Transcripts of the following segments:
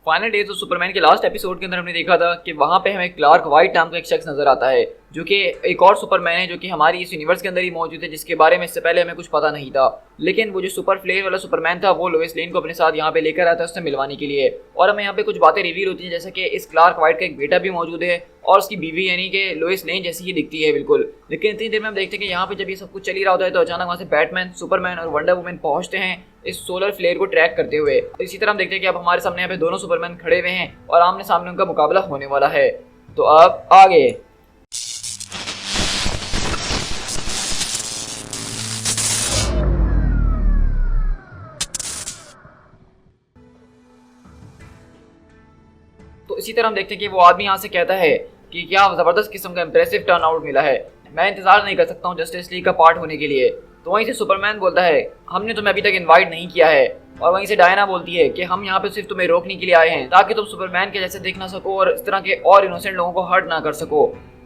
Final days of Superman के last episode के अंदर हमने देखा था कि वहाँ पे हमें क्लार्क वाइट नाम का एक शख्स नजर आता है, जो कि एक और सुपरमैन है जो कि हमारी इस यूनिवर्स के अंदर ही मौजूद है, जिसके बारे में इससे पहले हमें कुछ पता नहीं था। लेकिन वो जो सुपर फ्लेयर वाला सुपरमैन था वो लोइस लेन को अपने साथ यहाँ पे लेकर आता है उससे मिलवाने के लिए, और हमें यहाँ पे कुछ बातें रिवील होती हैं, जैसे कि इस क्लार्क वाइट का एक बेटा भी मौजूद है और उसकी बीवी यानी कि लोइस लेन जैसी ही दिखती है बिल्कुल। लेकिन इतनी देर में हम देखते हैं कि यहाँ पे जब ये सब कुछ चल ही रहा होता है तो अचानक वहाँ से बैटमैन, सुपरमैन और वंडर वुमन पहुंचते हैं इस सोलर फ्लेयर को ट्रैक करते हुए। तो इसी तरह हम देखते हैं कि अब हमारे सामने यहाँ पे दोनों सुपरमैन खड़े हुए हैं और आमने सामने उनका मुकाबला होने वाला है। तो अब आगे तो इसी तरह हम देखते हैं कि वो आदमी यहाँ से कहता है कि क्या जबरदस्त किस्म का इंप्रेसिव टर्न आउट मिला है, मैं इंतजार नहीं कर सकता हूँ जस्टिस लीग का पार्ट होने के लिए। तो वहीं से सुपरमैन बोलता है हमने तुम्हें अभी तक इनवाइट नहीं किया है, और वहीं से डायना बोलती है कि हम यहाँ पे सिर्फ तुम्हें रोकने के लिए आए हैं ताकि तुम सुपरमैन के जैसे देख ना सको और इस तरह के और इनोसेंट लोगों को हर्ट ना कर सको।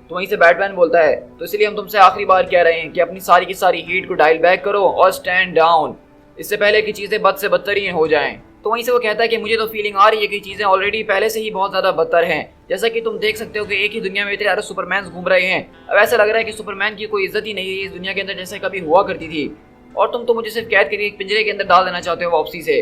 तो वहीं से बैटमैन बोलता है तो इसलिए हम तुमसे आखिरी बार कह रहे हैं कि अपनी सारी की सारी हीट को डायल बैक करो और स्टैंड डाउन, इससे पहले कि चीजें बद से बदतर ही हो जाएं। तो वहीं से वो कहता है कि मुझे तो फीलिंग आ रही है कि चीजें ऑलरेडी पहले से ही बहुत ज्यादा बदतर हैं, जैसा कि तुम देख सकते हो कि एक ही दुनिया में इतने सारे सुपरमैन घूम रहे हैं। अब ऐसा लग रहा है कि सुपरमैन की कोई इज्जत ही नहीं है इस दुनिया के अंदर जैसे कभी हुआ करती थी, और तुम तो मुझे सिर्फ कैद करके एक पिंजरे के अंदर डाल देना चाहते हो वापसी से।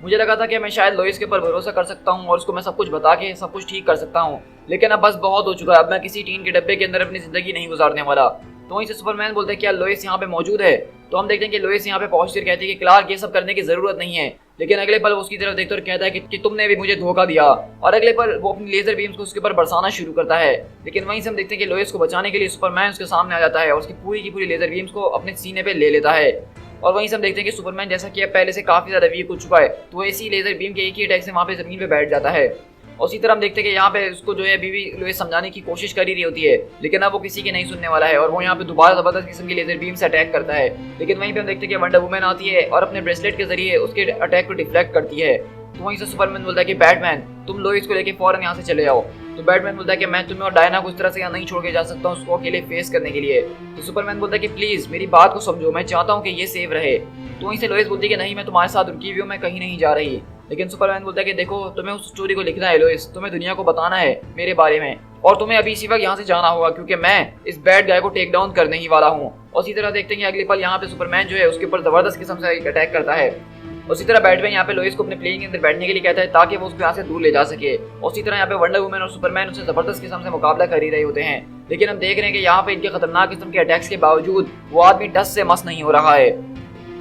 मुझे लगा था कि मैं शायद लोइस के ऊपर भरोसा कर सकता हूँ और उसको मैं सब कुछ बता के सब कुछ ठीक कर सकता हूँ, लेकिन अब बस बहुत हो चुका है, अब मैं किसी टीन के डब्बे के अंदर अपनी जिंदगी नहीं गुजारने वाला। तो वहीं से सुपरमैन बोलते हैं क्या लोइस यहाँ पे मौजूद है? तो हम देखते हैं कि लोइस यहाँ पे पहुंचकर कहती है कि क्लार्क ये सब करने की जरूरत नहीं है, लेकिन अगले पल वो उसकी तरफ देखते और कहता है कि तुमने भी मुझे धोखा दिया, और अगले पल वो अपनी लेजर बीम्स को उसके ऊपर बरसाना शुरू करता है। लेकिन वहीं से हम देखते हैं कि लोइस को बचाने के लिए सुपरमैन उसके सामने आ जाता है और उसकी पूरी की पूरी लेजर बीम्स को अपने सीने पे ले लेता है। और वहीं से हम देखते हैं कि सुपरमैन जैसा कि अब पहले से काफी ज्यादा वीक हो चुका है, तो इसी लेजर बीम के एक ही अटैक से वहाँ पे जमीन पे बैठ जाता है। और उसी तरह हम देखते हैं कि यहाँ पे उसको जो है बीवी लोइस समझाने की कोशिश कर ही रही होती है, लेकिन अब वो किसी की नहीं सुनने वाला है और वो यहाँ पे दोबारा जबरदस्त किस्म की लेजर बीम से अटैक करता है। लेकिन वहीं पे हम देखते हैं कि वंडर वुमन आती है और अपने ब्रेसलेट के जरिए उसके अटैक को डिफ्लेक्ट करती है। तो वहीं से सुपरमैन बोलता है कि बैटमैन तुम लोइस को लेके फौरन यहाँ से चले जाओ। तो बैटमैन बोलता है कि मैं तुम्हें और डायना को इस तरह से यहाँ नहीं छोड़ के जा सकता हूँ उसको अकेले फेस करने के लिए। तो सुपरमैन बोलता है कि प्लीज मेरी बात को समझो, मैं चाहता हूँ कि ये सेव रहे। तो वहीं से लोइस बोलती है कि नहीं मैं तुम्हारे साथ रुकी हुई हूँ, मैं कहीं नहीं जा रही। लेकिन सुपरमैन बोलता है कि देखो तुम्हें उस स्टोरी को लिखना है लोइस, तुम्हें दुनिया को बताना है मेरे बारे में, और तुम्हें अभी इसी वक्त यहाँ से जाना होगा क्योंकि मैं इस बैड गाय को टेक डाउन करने ही वाला हूँ। और इसी तरह देखते हैं कि अगले पल यहाँ पे सुपरमैन जो है उसके ऊपर जबरदस्त किस्म से एक अटैक करता है। उसी तरह बैटमैन यहाँ पे लोइस को अपने प्लेन के अंदर बैठने के लिए कहता है ताकि वो उसको यहाँ से दूर ले जा सके। उसी तरह यहाँ पे वंडर वुमन और सुपरमैन उससे जबरदस्त किस्म से मुकाबला कर ही रहे होते हैं, लेकिन हम देख रहे हैं कि यहाँ पे इनके खतरनाक किस्म के अटैक्स के बावजूद वो आदमी डस से मस नहीं हो रहा है।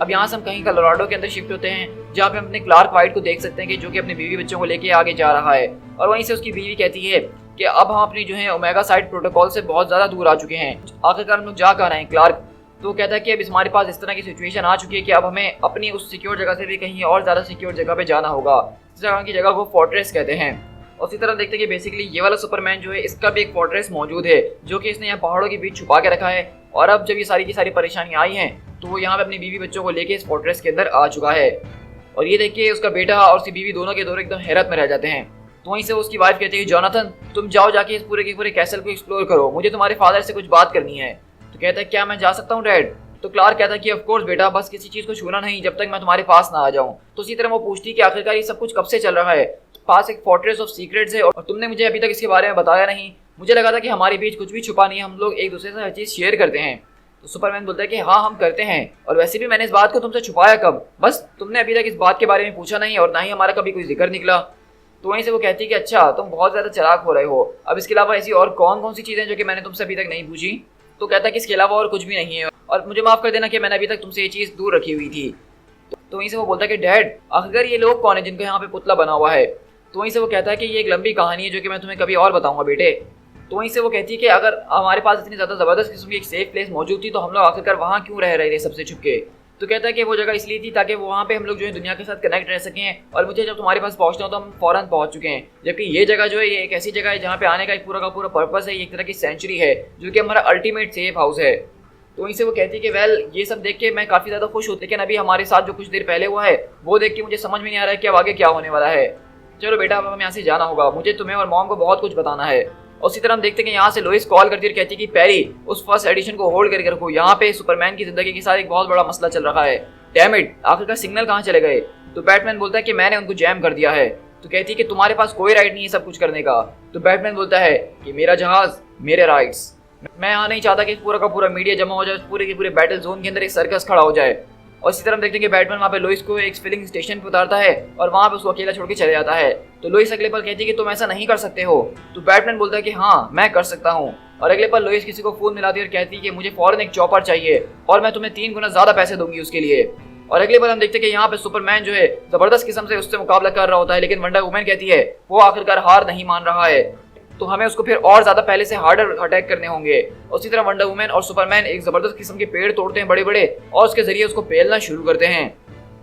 अब यहाँ से हम कहीं कोलोराडो के अंदर शिफ्ट होते हैं जहाँ पे हम अपने क्लार्क वाइट को देख सकते हैं कि जो कि अपने बीवी बच्चों को लेके आगे जा रहा है, और वहीं से उसकी बीवी कहती है कि अब हम अपनी जो है ओमेगा साइड प्रोटोकॉल से बहुत ज्यादा दूर आ चुके हैं, आखिरकार हम लोग जा कहाँ रहे हैं क्लार्क? तो कहता है कि अब हमारे पास इस तरह की सिचुएशन आ चुकी है कि अब हमें अपनी उस सिक्योर जगह से भी कहीं और ज्यादा सिक्योर जगह पे जाना होगा। इस तरह की जगह को फोर्ट्रेस कहते हैं। और इसी तरह देखते हैं कि बेसिकली ये वाला सुपरमैन जो है इसका भी एक फोर्ट्रेस मौजूद है जो कि इसने यहाँ पहाड़ों के बीच छुपा के रखा है, और अब जब ये सारी की सारी परेशानियां आई हैं तो वो यहाँ पे अपनी बीवी बच्चों को लेके इस फोर्ट्रेस के अंदर आ चुका है। और ये देखिए उसका बेटा और उसकी बीवी दोनों के दोनों एकदम हैरत में रह जाते हैं। तो वहीं से उसकी वाइफ कहती है जोनाथन तुम जाओ जाके इस पूरे के पूरे कैसल को एक्सप्लोर करो, मुझे तुम्हारे फादर से कुछ बात करनी है। तो कहता है क्या मैं जा सकता हूँ डैड? तो क्लार्क कहता है कि ऑफ कोर्स बेटा, बस किसी चीज को छूना नहीं जब तक मैं तुम्हारे पास ना आ जाऊं। तो इसी तरह वो पूछती है कि आखिरकार ये सब कुछ कब से चल रहा है, पास एक फोर्ट्रेस ऑफ सीक्रेट्स है और तुमने मुझे अभी तक इसके बारे में बताया नहीं, मुझे लगा था कि हमारे बीच कुछ भी छुपा नहीं है, हम लोग एक दूसरे से हर चीज शेयर करते हैं। तो सुपरमैन बोलता है कि हाँ हम करते हैं, और वैसे भी मैंने इस बात को तुमसे छुपाया कब, बस तुमने अभी तक इस बात के बारे में पूछा नहीं और ना ही हमारा कभी कोई जिक्र निकला। तो वहीं से वो कहती है कि अच्छा तुम बहुत ज्यादा चालाक हो रहे हो, अब इसके अलावा ऐसी और कौन कौन सी चीजें जो कि मैंने तुमसे अभी तक नहीं पूछी? तो कहता है कि इसके अलावा और कुछ भी नहीं है, और मुझे माफ कर देना कि मैंने अभी तक तुमसे ये चीज दूर रखी हुई थी। तो वहीं से वो बोलता है कि डैड आखिर ये लोग कौन है जिनका यहाँ पे पुतला बना हुआ है? तो वहीं से वो कहता है कि ये एक लंबी कहानी है जो कि मैं तुम्हें कभी और बताऊंगा बेटे। तो वहीं से वो कहती है कि अगर हमारे पास इतनी ज्यादा जबरदस्त किस्म की एक सेफ प्लेस मौजूद थी तो हम लोग आखिरकार वहाँ क्यों रह रहे थे सबसे छुपके? तो कहता है कि वो जगह इसलिए थी ताकि वहाँ पे हम लोग जो है दुनिया के साथ कनेक्ट रह सकें, और मुझे जब तुम्हारे पास पहुँचना हो तो हम फौरन पहुँच चुके हैं। जबकि ये जगह जो है ये एक ऐसी जगह है जहाँ पे आने का एक पूरा का पूरा पर्पस है, ये एक तरह की सेंचुरी है जो कि हमारा अल्टीमेट सेफ हाउस है। तो वहीं से वो कहती है कि वेल ये सब देख के मैं काफ़ी ज़्यादा खुश हूँ, लेकिन अभी हमारे साथ जो कुछ देर पहले हुआ है वो देख के मुझे समझ में नहीं आ रहा है कि अब आगे क्या होने वाला है। चलो बेटा अब हमें यहाँ से जाना होगा, मुझे तुम्हें और मॉम को बहुत कुछ बताना है। और उसी तरह हम देखते हैं कि यहाँ से लोइस कॉल करती है और कहती है कि पैरी उस फर्स्ट एडिशन को होल्ड करके रखो, यहाँ पे सुपरमैन की जिंदगी के साथ एक बहुत बड़ा मसला चल रहा है। डैम इट, आखिरकार सिग्नल कहाँ चले गए? तो बैटमैन बोलता है कि मैंने उनको जैम कर दिया है। तो कहती है कि तुम्हारे पास कोई राइट नहीं है सब कुछ करने का। तो बैटमैन बोलता है कि मेरा जहाज मेरे राइट्स, मैं यहाँ नहीं चाहता कि पूरा का पूरा मीडिया जमा हो जाए, पूरे के पूरे बैटल जोन के अंदर एक सर्कस खड़ा हो जाए। और इसी तरह हम देखते हैं कि बैटमैन वहाँ पे लोइस को एक फिलिंग स्टेशन पे उतारता है और वहाँ पे उसको अकेला छोड़ के चले जाता है। तो लोइस अगले पल कहती है कि तुम ऐसा नहीं कर सकते हो। तो बैटमैन बोलता है कि हाँ मैं कर सकता हूँ। और अगले पल लोइस किसी को फोन मिलाती है और कहती है कि मुझे फौरन एक चॉपर चाहिए और मैं तुम्हें 3 गुना ज्यादा पैसे दूंगी उसके लिए। और अगले बार हम देखते हैं कि यहाँ पे सुपरमैन जो है जबरदस्त किस्म से उससे मुकाबला कर रहा होता है, लेकिन वंडर वुमन कहती है वो आखिरकार हार नहीं मान रहा है, तो हमें उसको फिर और ज्यादा पहले से हार्डर अटैक करने होंगे। उसी तरह वंडर वुमन और सुपरमैन एक जबरदस्त किस्म के पेड़ तोड़ते हैं बड़े बड़े और उसके जरिए उसको पेलना शुरू करते हैं।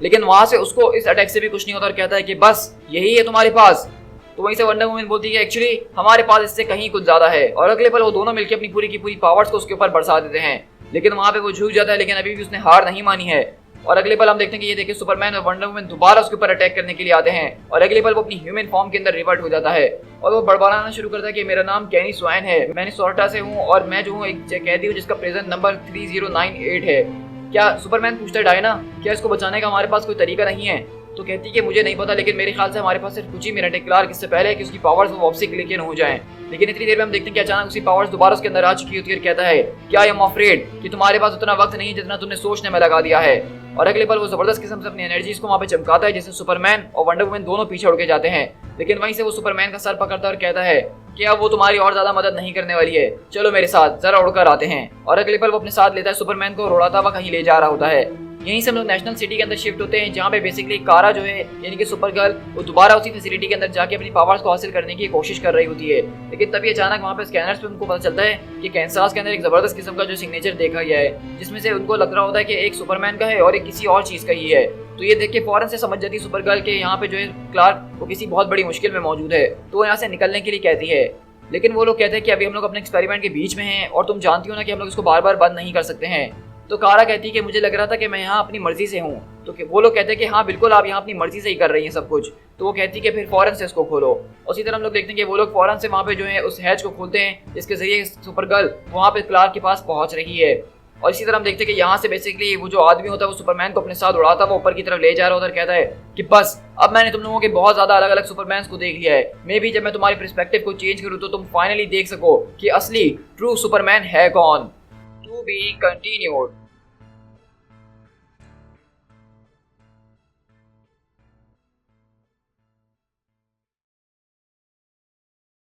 लेकिन वहां से उसको इस अटैक से भी कुछ नहीं होता और कहता है कि बस यही है तुम्हारे पास। तो वहीं से वंडर वुमन बोलती है कि एक्चुअली हमारे पास इससे कहीं कुछ ज्यादा है। और अगले पल वो दोनों मिलकर अपनी पूरी की पूरी पावर्स को उसके ऊपर बरसा देते हैं, लेकिन वहां पे वो झुक जाता है, लेकिन अभी भी उसने हार नहीं मानी है। और अगले पल हम देखते हैं कि ये देखिए सुपरमैन और वंडर वुमन दोबारा उसके ऊपर अटैक करने के लिए आते हैं। और अगले पल वो अपनी ह्यूमन फॉर्म के अंदर रिवर्ट हो जाता है और वो बड़बड़ाना शुरू करता है कि मेरा नाम कैनी स्वैन है, मैं सोर्टा से हूँ और मैं जो हूँ एक कैदी हूँ जिसका प्रेजेंट नंबर 3098 है। क्या सुपरमैन पूछता है डायना क्या इसको बचाने का हमारे पास कोई तरीका नहीं है? तो कहती है कि मुझे नहीं पता, लेकिन मेरे ख्याल से हमारे पास सिर्फ कुछ ही मिनट है क्लार्क, इससे पहले कि उसकी पावर्स वो वापसी लेके हो जाएं। लेकिन इतनी देर में हम देखते हैं कि अचानक उसकी पावर्स दोबारा उसके अंदर आ चुकी होती है और कहता है क्या आई एम अफ्रेड कि तुम्हारे पास उतना वक्त नहीं है जितना तुमने सोचने में लगा दिया है। और अगले पल वो जबरदस्त किस्म से अपनी एनर्जीज को वहां पे चमकाता है, जिससे सुपरमैन और वंडर वुमन दोनों पीछे उड़ के जाते हैं। लेकिन वहीं से वो सुपरमैन का सर पकड़ता है और कहता है कि अब वो तुम्हारी और ज्यादा मदद नहीं करने वाली है, चलो मेरे साथ जरा उड़कर आते हैं। और अगले पल वो अपने साथ लेता है सुपरमैन को और उड़ाता हुआ कहीं ले जा रहा होता है। यहीं से हम लोग नेशनल सिटी के अंदर शिफ्ट होते हैं, जहाँ पे बेसिकली कारा जो है यानी कि सुपर गर्ल वो दोबारा उसी फैसिलिटी के अंदर जाके अपनी पावर्स को हासिल करने की कोशिश कर रही होती है। लेकिन तभी अचानक वहाँ पे स्कैनर्स पे उनको पता चलता है कि कैंसास के अंदर एक जबरदस्त किस्म का जो सिग्नेचर देखा गया है, जिसमें से उनको लग रहा होता है कि एक सुपरमैन का है और एक किसी और चीज का ही है। तो ये देख के फौरन से समझ जाती है सुपर गर्ल के यहाँ पे जो है क्लार्क वो किसी बहुत बड़ी मुश्किल में मौजूद है, तो वो यहाँ से निकलने के लिए कहती है। लेकिन वो लोग कहते हैं कि अभी हम लोग अपने एक्सपेरिमेंट के बीच में हैं और तुम जानती हो ना कि हम लोग इसको बार बार बंद नहीं कर सकते हैं। तो कारा कहती है कि मुझे लग रहा था कि मैं यहाँ अपनी मर्जी से हूँ। तो वो लोग कहते हैं कि हाँ बिल्कुल आप यहाँ अपनी मर्जी से ही कर रही हैं सब कुछ। तो वो कहती है कि फिर फौरन से इसको खोलो। उसी तरह हम लोग देखते हैं कि वो लोग फौरन से वहाँ पे जो है उस हैच को खोलते हैं, जिसके जरिए सुपर गर्ल वहाँ पे क्लार्क के पास पहुँच रही है। और इसी तरह हम देखते हैं कि यहाँ से बेसिकली वो जो आदमी होता है वो सुपरमैन को अपने साथ उड़ाता हुआ ऊपर की तरफ ले जा रहा होता है और कहता है कि बस अब मैंने तुम लोगों के बहुत ज्यादा अलग अलग सुपरमैन्स को देख लिया है, मे भी जब मैं तुम्हारी पर्सपेक्टिव को चेंज करूँ तो तुम फाइनली देख सको कि असली ट्रू सुपरमैन है कौन। To be continued.